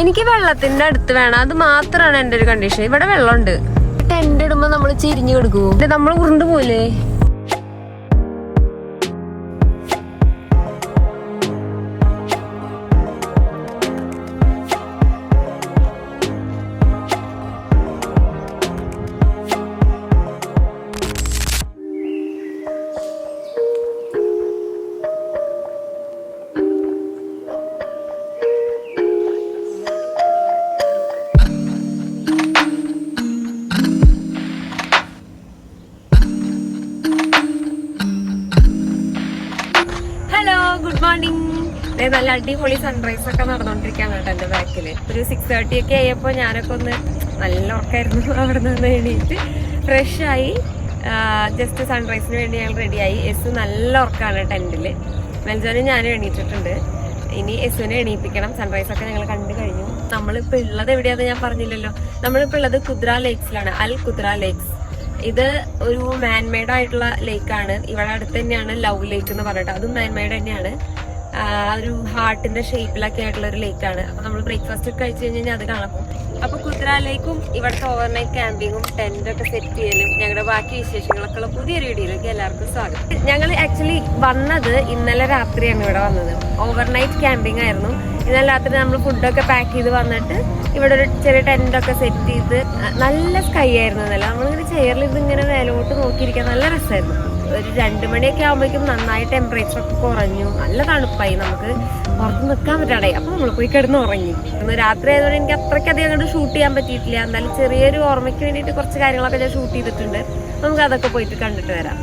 എനിക്ക് വെള്ളത്തിന്റെ അടുത്ത് വേണം, അത് മാത്രമാണ് എന്റെ ഒരു കണ്ടീഷൻ. ഇവിടെ വെള്ളമുണ്ട്. ടെന്റ് ഇടുമ്പോ നമ്മള് ചിരിഞ്ഞു കൊടുക്കുവോ? നമ്മൾ ഉരുണ്ടു പോലെ. Good morning. നല്ല അടിപൊളി സൺറൈസ് ഒക്കെ നടന്നുകൊണ്ടിരിക്കുകയാണ് കേട്ടോ എന്റെ ബാക്കില്. ഒരു 6:30 ഒക്കെ ആയപ്പോ ഞാനൊക്കെ ഒന്ന് നല്ല ഉറക്കായിരുന്നു. അവിടെ നിന്ന് എണീറ്റ് ഫ്രഷ് ആയി ജസ്റ്റ് സൺറൈസിന് വേണ്ടി ഞങ്ങൾ റെഡിയായി. എസ് നല്ല ഉറക്കാണ് ടെന്റില്. മെൽജോനും ഞാനും എണീറ്റിട്ടുണ്ട്. ഇനി എസുവിനെ എണീപ്പിക്കണം. സൺറൈസ് ഒക്കെ ഞങ്ങൾ കണ്ടു കഴിഞ്ഞു. നമ്മളിപ്പോ ഉള്ളത് എവിടെയാന്ന് ഞാൻ പറഞ്ഞില്ലല്ലോ. നമ്മളിപ്പോ ഉള്ളത് കുദ്ര ലേക്സിലാണ്. അൽ കുദ്ര ലേക്സ്. ഇത് ഒരു മാൻമെയ്ഡ് ആയിട്ടുള്ള ലേക്കാണ്. ഇവിടെ അടുത്ത് തന്നെയാണ് ലവ് ലേക്ക് എന്ന് പറഞ്ഞിട്ട്, അതും മാൻമെയ്ഡ് തന്നെയാണ്. ഒരു ഹാർട്ടിന്റെ ഷേപ്പിലൊക്കെ ആയിട്ടുള്ള ഒരു ലേക്കാണ്. അപ്പൊ നമ്മൾ ബ്രേക്ക്ഫാസ്റ്റ് ഒക്കെ കഴിച്ചു കഴിഞ്ഞാൽ അത് കാണാം. അപ്പൊ കുദ്ര ലേക്കും ഇവിടുത്തെ ഓവർനൈറ്റ് ക്യാമ്പിങ്ങും ടെന്റ് ഒക്കെ സെറ്റ് ചെയ്യലും ഞങ്ങളുടെ ബാക്കി വിശേഷങ്ങളൊക്കെ ഉള്ള പുതിയൊരു വീഡിയോയിലേക്ക് എല്ലാവർക്കും സ്വാഗതം. ഞങ്ങൾ ആക്ച്വലി വന്നത് ഇന്നലെ രാത്രിയാണ് ഇവിടെ വന്നത്. ഓവർനൈറ്റ് ക്യാമ്പിംഗ് ആയിരുന്നു. ഇന്നലെ രാത്രി നമ്മൾ ഫുഡൊക്കെ പാക്ക് ചെയ്ത് വന്നിട്ട് ഇവിടെ ഒരു ചെറിയ ടെന്റൊക്കെ സെറ്റ് ചെയ്ത് നല്ല സ്കൈ ആയിരുന്നു. ഇന്നലെ നമ്മളിങ്ങനെ ചെയറിൽ ഇതിങ്ങനെ മേലോട്ട് നോക്കിയിരിക്കാൻ നല്ല രസമായിരുന്നു. ഒരു 2 മണിയൊക്കെ ആകുമ്പോഴേക്കും നന്നായി ടെമ്പറേച്ചർ ഒക്കെ കുറഞ്ഞു. നല്ല തണുപ്പായി, നമുക്ക് പുറത്ത് നിൽക്കാൻ പറ്റാതെ. അപ്പൊ നമ്മൾ പോയി കിടന്ന് ഉറങ്ങി. രാത്രി ആയതുകൊണ്ട് എനിക്ക് അത്രയ്ക്കധികം അങ്ങോട്ട് ഷൂട്ട് ചെയ്യാൻ പറ്റിയിട്ടില്ല. എന്നാലും ചെറിയൊരു ഓർമ്മയ്ക്ക് വേണ്ടിയിട്ട് കുറച്ച് കാര്യങ്ങളൊക്കെ ഞാൻ ഷൂട്ട് ചെയ്തിട്ടുണ്ട്. നമുക്ക് അതൊക്കെ പോയിട്ട് കണ്ടിട്ട് വരാം.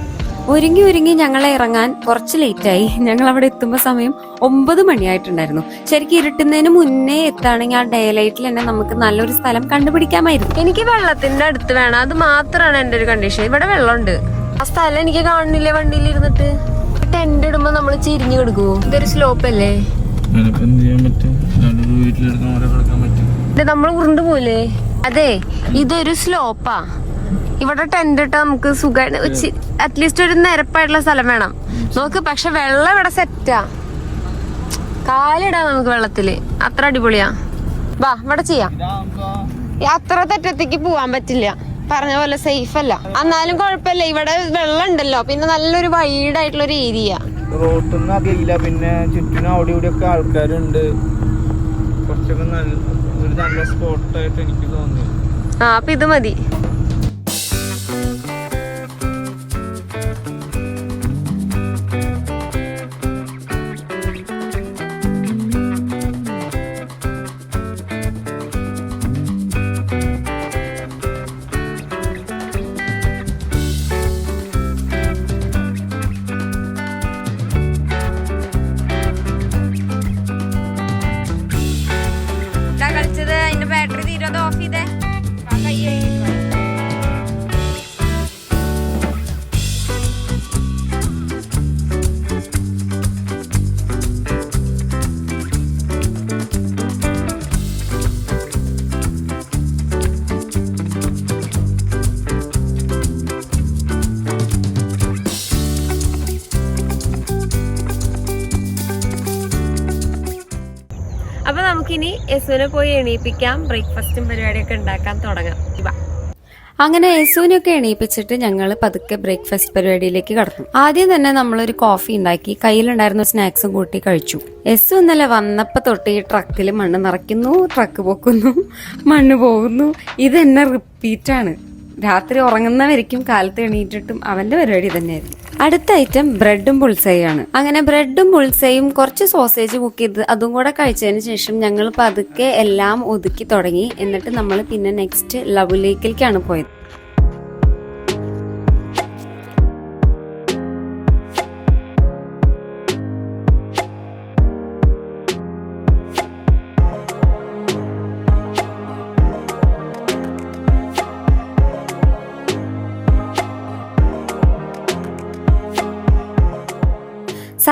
ഒരുങ്ങി ഞങ്ങളെ ഇറങ്ങാൻ കുറച്ച് ലേറ്റായി. ഞങ്ങൾ അവിടെ എത്തുമ്പോൾ സമയം 9 മണിയായിട്ടുണ്ടായിരുന്നു. ശരിക്കും ഇരുട്ടുന്നതിന് മുന്നേ എത്താണെങ്കിൽ ആ ഡേ ലൈറ്റിൽ തന്നെ നമുക്ക് നല്ലൊരു സ്ഥലം കണ്ടുപിടിക്കാമായിരുന്നു. എനിക്ക് വെള്ളത്തിന്റെ അടുത്ത് വേണം, അത് മാത്രമാണ് എന്റെ ഒരു കണ്ടീഷൻ. ഇവിടെ വെള്ളമുണ്ട്. ആ സ്ഥലം എനിക്ക് കാണുന്നില്ലേ വണ്ടിയിൽ ഇരുന്നിട്ട്. ടെന്റ് ഇടുമ്പോ നമ്മള് ചിരിഞ്ഞു കൊടുക്കുവോ? ഇതൊരു സ്ലോപ്പ് അല്ലേ? നമ്മൾ ഉരുണ്ടു പോലെ. അതെ, ഇതൊരു സ്ലോപ്പാ. ഇവിടെ ടെന്റ് ഇട്ടാ നമുക്ക് സുഖമായിട്ട് അറ്റ്ലീസ്റ്റ് ഒരു നിരപ്പായിട്ടുള്ള സ്ഥലം വേണം നോക്ക്. പക്ഷെ വെള്ളം ഇവിടെ സെറ്റാ. കാലിടാം നമുക്ക് വെള്ളത്തില്. അത്ര അടിപൊളിയാ. വാ, ഇവിടെ ചെയ്യാം. അത്ര തെറ്റത്തേക്ക് പോവാൻ പറ്റില്ല, പറഞ്ഞ പോലെ സേഫ് അല്ല. എന്നാലും കുഴപ്പമില്ല, ഇവിടെ വെള്ളം ഉണ്ടല്ലോ. പിന്നെ നല്ലൊരു വൈഡ് ആയിട്ടുള്ള ഒരു ഏരിയ. റോട്ടൊന്നും അതില്ല. പിന്നെ ചുറ്റിനും അവിടെ ഇവിടെ ഒക്കെ ആൾക്കാരുണ്ട്. കുറച്ചൊക്കെ നല്ല സ്പോട്ടായിട്ട് എനിക്ക് തോന്നി. അപ്പൊ ഇത് മതി. കളിച്ചത് അതിന്റെ ബാറ്ററി തീരാതെ ഓഫ് ചെയ്തേ. അപ്പൊ നമുക്കിനി യസുവിനെ പോയി എണീപ്പിക്കാം. ബ്രേക്ക്ഫാസ്റ്റും പരിപാടിയൊക്കെ ഉണ്ടാക്കാൻ തുടങ്ങാം. അങ്ങനെ യസുവിനൊക്കെ എണീപ്പിച്ചിട്ട് ഞങ്ങൾ പതുക്കെ ബ്രേക്ക്ഫാസ്റ്റ് പരിപാടിയിലേക്ക് കടന്നു. ആദ്യം തന്നെ നമ്മളൊരു കോഫി ഉണ്ടാക്കി കയ്യിലുണ്ടായിരുന്ന സ്നാക്സും കൂട്ടി കഴിച്ചു. യസു ഇന്നലെ വന്നപ്പോ തൊട്ട് ഈ ട്രക്കിൽ മണ്ണ് നിറയ്ക്കുന്നു, ട്രക്ക് പൊക്കുന്നു, മണ്ണ് പോകുന്നു. ഇത് തന്നെ റിപ്പീറ്റാണ്. രാത്രി ഉറങ്ങുന്നവരിക്കും കാലത്ത് എണീറ്റിട്ടും അവന്റെ പരിപാടി തന്നെയായിരുന്നു. അടുത്ത ഐറ്റം ബ്രെഡും പുൾസയാണ്. അങ്ങനെ ബ്രെഡും പുൾസയും കുറച്ച് സോസേജ് കുക്ക് ചെയ്ത് അതും കൂടെ കഴിച്ചതിന് ശേഷം ഞങ്ങൾ പതുക്കെ എല്ലാം ഒതുക്കി തുടങ്ങി. എന്നിട്ട് നമ്മൾ പിന്നെ നെക്സ്റ്റ് ലവ് ലേക്കിലേക്കാണ് പോയത്.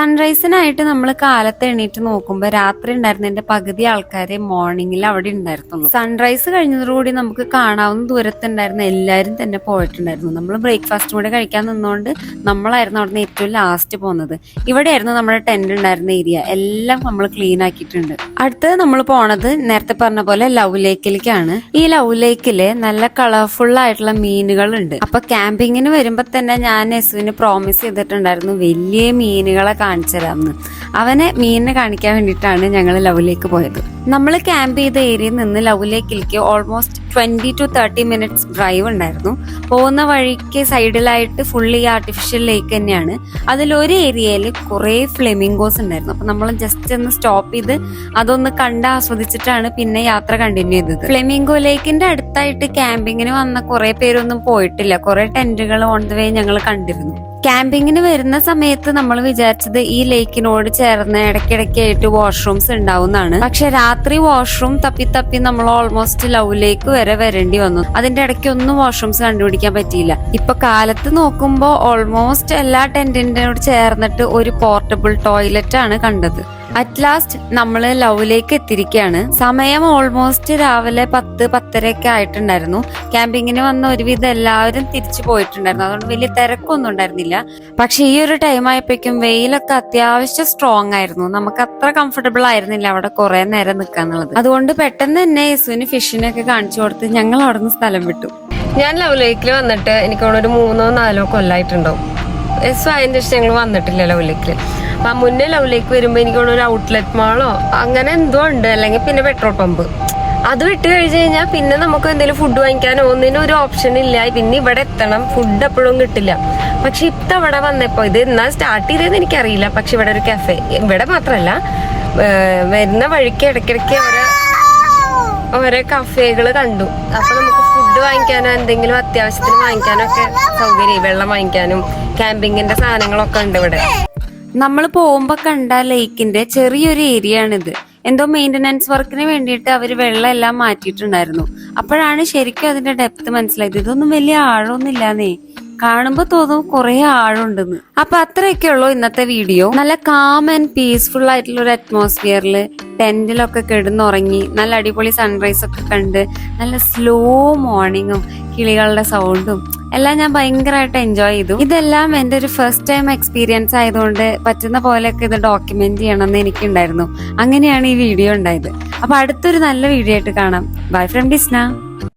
സൺറൈസിനായിട്ട് നമ്മൾ കാലത്ത് എണീറ്റ് നോക്കുമ്പോൾ രാത്രി ഉണ്ടായിരുന്നതിന്റെ പകുതി ആൾക്കാരെ മോർണിംഗിൽ അവിടെ ഉണ്ടായിരുന്നുള്ളൂ. സൺറൈസ് കഴിഞ്ഞതോടുകൂടി നമുക്ക് കാണാവുന്ന ദൂരത്തുണ്ടായിരുന്ന എല്ലാവരും തന്നെ പോയിട്ടുണ്ടായിരുന്നു. നമ്മൾ ബ്രേക്ക്ഫാസ്റ്റ് കൂടെ കഴിക്കാൻ നിന്നുകൊണ്ട് നമ്മളായിരുന്നു അവിടുന്ന് ഏറ്റവും ലാസ്റ്റ് പോകുന്നത്. ഇവിടെയായിരുന്നു നമ്മുടെ ടെന്റ് ഉണ്ടായിരുന്ന ഏരിയ. എല്ലാം നമ്മൾ ക്ലീൻ ആക്കിയിട്ടുണ്ട്. അടുത്തത് നമ്മൾ പോണത് നേരത്തെ പറഞ്ഞ പോലെ ലവ് ലേക്കിലേക്കാണ്. ഈ ലവ് ലേക്കില് നല്ല കളർഫുൾ ആയിട്ടുള്ള മീനുകൾ ഉണ്ട്. അപ്പൊ ക്യാമ്പിങ്ങിന് വരുമ്പോ തന്നെ ഞാൻ യെസുവിന് പ്രോമിസ് ചെയ്തിട്ടുണ്ടായിരുന്നു വലിയ മീനുകളെ കാണിച്ചു തരാമെന്ന്. അവനെ മീനിനെ കാണിക്കാൻ വേണ്ടിയിട്ടാണ് ഞങ്ങൾ ലവ് ലേക്ക് പോയത്. നമ്മൾ ക്യാമ്പ് ചെയ്ത ഏരിയയിൽ നിന്ന് ലവ് ലേക്കിലേക്ക് ഓൾമോസ്റ്റ് 20 to 30 minutes ഡ്രൈവ് ഉണ്ടായിരുന്നു. പോകുന്ന വഴിക്ക് സൈഡിലായിട്ട് ഫുള്ളി ആർട്ടിഫിഷ്യൽ ലേക്ക് തന്നെയാണ്. അതിലൊരു ഏരിയയിൽ കുറെ ഫ്ലെമിംഗോസ് ഉണ്ടായിരുന്നു. അപ്പൊ നമ്മൾ ജസ്റ്റ് ഒന്ന് സ്റ്റോപ്പ് ചെയ്ത് അതൊന്ന് കണ്ട് ആസ്വദിച്ചിട്ടാണ് പിന്നെ യാത്ര കണ്ടിന്യൂ ചെയ്തത്. ഫ്ലെമിംഗോ ലേക്കിന്റെ അടുത്തായിട്ട് ക്യാമ്പിങ്ങിന് വന്ന കുറെ പേരൊന്നും പോയിട്ടില്ല. കുറെ ടെന്റുകൾ ഓൺ ദ വേ ഞങ്ങൾ കണ്ടിരുന്നു. ക്യാമ്പിങ്ങിന് വരുന്ന സമയത്ത് നമ്മൾ വിചാരിച്ചത് ഈ ലേക്കിനോട് ചേർന്ന് ഇടയ്ക്കിടയ്ക്കായിട്ട് വാഷ്റൂംസ് ഉണ്ടാവുന്നതാണ്. പക്ഷെ രാത്രി വാഷ്റൂം തപ്പി നമ്മൾ ഓൾമോസ്റ്റ് ലവ് ലേക്ക് വരെ വരേണ്ടി വന്നു. അതിന്റെ ഇടയ്ക്ക് ഒന്നും വാഷ്റൂംസ് കണ്ടുപിടിക്കാൻ പറ്റിയില്ല. ഇപ്പൊ കാലത്ത് നോക്കുമ്പോ ഓൾമോസ്റ്റ് എല്ലാ ടെന്റിനോട് ചേർന്നിട്ട് ഒരു പോർട്ടബിൾ ടോയ്ലറ്റ് ആണ് കണ്ടത്. അറ്റ് ലാസ്റ്റ് നമ്മള് ലവ് ലേക്ക് എത്തിയിരിക്കുകയാണ്. സമയം ഓൾമോസ്റ്റ് രാവിലെ 10-10:30 ആയിട്ടുണ്ടായിരുന്നു. ക്യാമ്പിങ്ങിന് വന്ന ഒരുവിധം എല്ലാവരും തിരിച്ചു പോയിട്ടുണ്ടായിരുന്നു. അതുകൊണ്ട് വലിയ തിരക്കൊന്നും ഉണ്ടായിരുന്നില്ല. പക്ഷെ ഈ ഒരു ടൈം ആയപ്പോഴേക്കും വെയിലൊക്കെ അത്യാവശ്യം സ്ട്രോങ് ആയിരുന്നു. നമുക്ക് അത്ര കംഫർട്ടബിൾ ആയിരുന്നില്ല അവിടെ കുറെ നേരം നിൽക്കാന്നുള്ളത്. അതുകൊണ്ട് പെട്ടെന്ന് തന്നെ യേസുവിന് ഫിഷിനൊക്കെ കാണിച്ചു കൊടുത്ത് ഞങ്ങൾ അവിടെ നിന്ന് സ്ഥലം വിട്ടു. ഞാൻ ലവ് ലേക്കിൽ വന്നിട്ട് എനിക്ക് ഒരു 3-4 കൊല്ലമായിട്ടുണ്ടാവും. യെസു അതിന്റെ ശേഷം ഞങ്ങൾ വന്നിട്ടില്ല ലവ് ലേക്കിൽ. അപ്പൊ മുന്നേ ലവ് ലേക്ക് വരുമ്പോ എനിക്ക് ഒരു ഔട്ട്ലെറ്റ് മാളോ അങ്ങനെ എന്തോ ഉണ്ട്, അല്ലെങ്കിൽ പിന്നെ പെട്രോൾ പമ്പ്. അത് വിട്ട് കഴിച്ചു കഴിഞ്ഞാൽ പിന്നെ നമുക്ക് എന്തെങ്കിലും ഫുഡ് വാങ്ങിക്കാനോ ഒന്നിനും ഒരു ഓപ്ഷൻ ഇല്ല. പിന്നെ ഇവിടെ എത്തണം, ഫുഡ് എപ്പോഴും കിട്ടില്ല. പക്ഷെ ഇപ്പൊ അവിടെ വന്നപ്പോ ഇത് എന്നാ സ്റ്റാർട്ട് ചെയ്തതെന്ന് എനിക്കറിയില്ല. പക്ഷെ ഇവിടെ ഒരു കഫേ, ഇവിടെ മാത്രല്ല വരുന്ന വഴിക്ക് ഇടയ്ക്കിടയ്ക്ക് ഓരോ കഫേകൾ കണ്ടു. അപ്പൊ നമുക്ക് ഫുഡ് വാങ്ങിക്കാനോ എന്തെങ്കിലും അത്യാവശ്യത്തിന് വാങ്ങിക്കാനോ ഒക്കെ സൗകര്യം, വെള്ളം വാങ്ങിക്കാനും ക്യാമ്പിങ്ങിന്റെ സാധനങ്ങളൊക്കെ ഉണ്ട് ഇവിടെ. നമ്മൾ പോകുമ്പോ കണ്ട ലേക്കിന്റെ ചെറിയൊരു ഏരിയ ആണിത്. എന്തോ മെയിന്റനൻസ് വർക്കിന് വേണ്ടിയിട്ട് അവര് വെള്ളം എല്ലാം മാറ്റിയിട്ടുണ്ടായിരുന്നു. അപ്പോഴാണ് ശരിക്കും അതിന്റെ ഡെപ്ത് മനസ്സിലായത്. ഇതൊന്നും വലിയ ആഴമൊന്നും ഇല്ലാന്നേ, കാണുമ്പോ തോന്നും കുറെ ആഴമുണ്ടെന്ന്. അപ്പൊ അത്രയൊക്കെ ഉള്ളൂ ഇന്നത്തെ വീഡിയോ. നല്ല കാം ആൻഡ് പീസ്ഫുൾ ആയിട്ടുള്ള ഒരു അറ്റ്മോസ്ഫിയറിൽ ടെന്റിലൊക്കെ കിടന്നുറങ്ങി നല്ല അടിപൊളി സൺറൈസ് ഒക്കെ കണ്ട് നല്ല സ്ലോ മോർണിംഗും കിളികളുടെ സൗണ്ടും എല്ലാം ഞാൻ ഭയങ്കരമായിട്ട് എൻജോയ് ചെയ്തു. ഇതെല്ലാം എന്റെ ഒരു ഫസ്റ്റ് ടൈം എക്സ്പീരിയൻസ് ആയതുകൊണ്ട് പറ്റുന്ന പോലെയൊക്കെ ഇത് ഡോക്യുമെന്റ് ചെയ്യണമെന്ന് എനിക്കുണ്ടായിരുന്നു. അങ്ങനെയാണ് ഈ വീഡിയോ ഉണ്ടായത്. അപ്പൊ അടുത്തൊരു നല്ല വീഡിയോ ആയിട്ട് കാണാം. Bye from Disna.